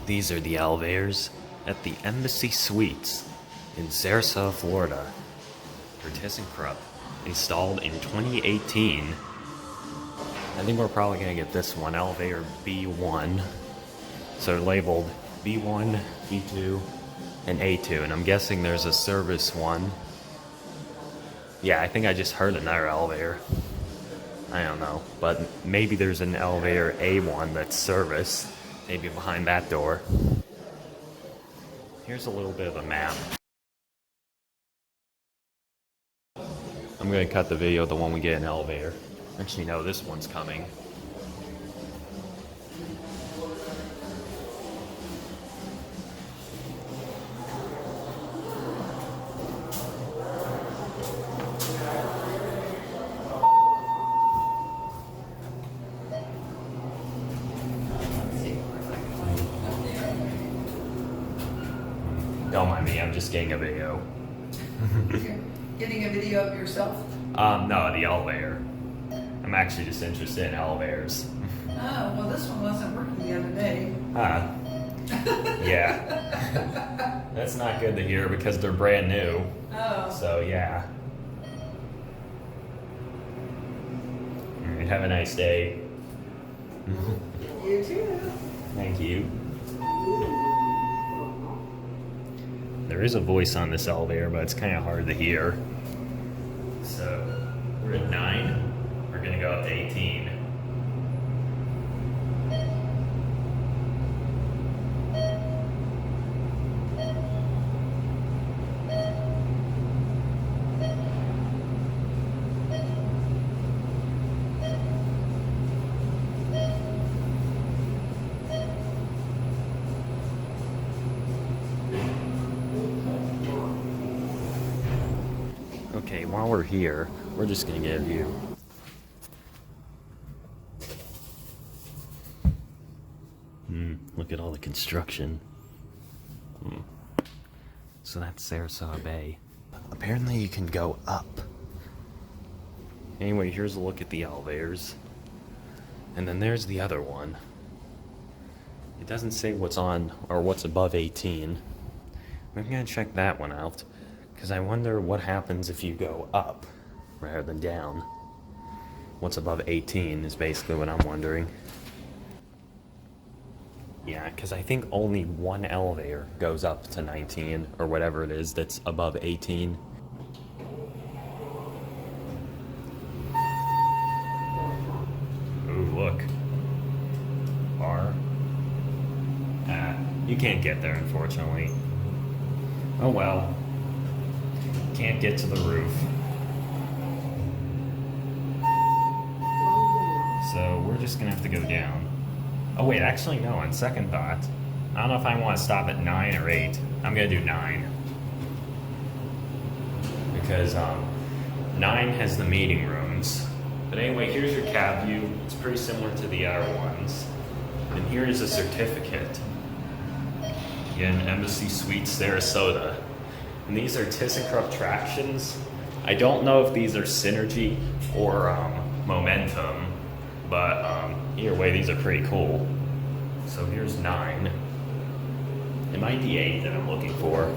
These are the elevators at the Embassy Suites in Sarasota, Florida for ThyssenKrupp, installed in 2018. I think we're probably going to get this one, elevator B1. So they're labeled B1, B2, and A2, and I'm guessing there's a service one. Yeah, I think I just heard another elevator. I don't know, but maybe there's an elevator A1 that's service, maybe behind that door. Here's a little bit of a map. I'm gonna cut the video the one we get in elevator. Actually, no, this one's coming. Don't mind me, I'm just getting a video. You're getting a video of yourself? No, the elevator. I'm actually just interested in elevators. Oh, well, this one wasn't working the other day. Huh. Yeah. That's not good to hear because they're brand new. Oh. So, yeah. Alright, have a nice day. You too. Thank you. There is a voice on this elevator, but it's kind of hard to hear. So, we're at 9. We're going to go up to 18. Okay, while we're here, we're just gonna get a view. Look at all the construction. So that's Sarasota Bay. Apparently you can go up. Anyway, here's a look at the elevators. And then there's the other one. It doesn't say what's on or what's above 18. We're gonna check that one out. Because I wonder what happens if you go up rather than down. What's above 18 is basically what I'm wondering. Yeah, because I think only one elevator goes up to 19 or whatever it is that's above 18. Ooh, look. Bar. You can't get there, unfortunately. Oh well. Can't get to the roof. So we're just gonna have to go down. Oh wait, actually no, on second thought, I don't know if I want to stop at 9 or 8. I'm gonna do 9. Because 9 has the meeting rooms. But anyway, here's your cab view. It's pretty similar to the other ones. And here is a certificate. In Embassy Suites, Sarasota. And these are ThyssenKrupp tractions. I don't know if these are Synergy or Momentum, but either way, these are pretty cool. So here's 9. It might be 8 that I'm looking for.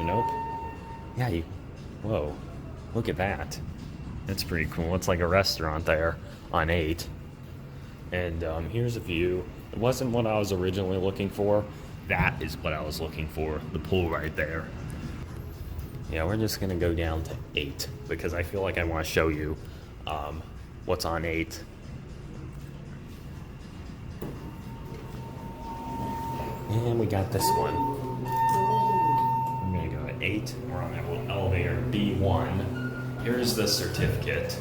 Nope. Yeah, whoa, look at that. That's pretty cool. It's like a restaurant there on 8. And here's a view. It wasn't what I was originally looking for. That is what I was looking for, the pool right there. Yeah, we're just gonna go down to 8 because I feel like I want to show you what's on 8. And we got this one. We're gonna go at 8. We're on elevator B1. Here's the certificate.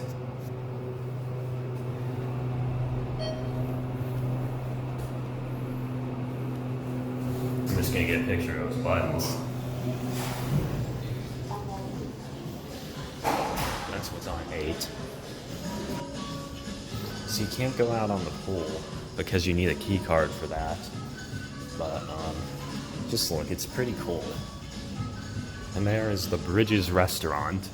I'm just gonna get a picture of those buttons. That's what's on 8. So you can't go out on the pool because you need a key card for that. But just look, it's pretty cool. And there is the Bridges restaurant.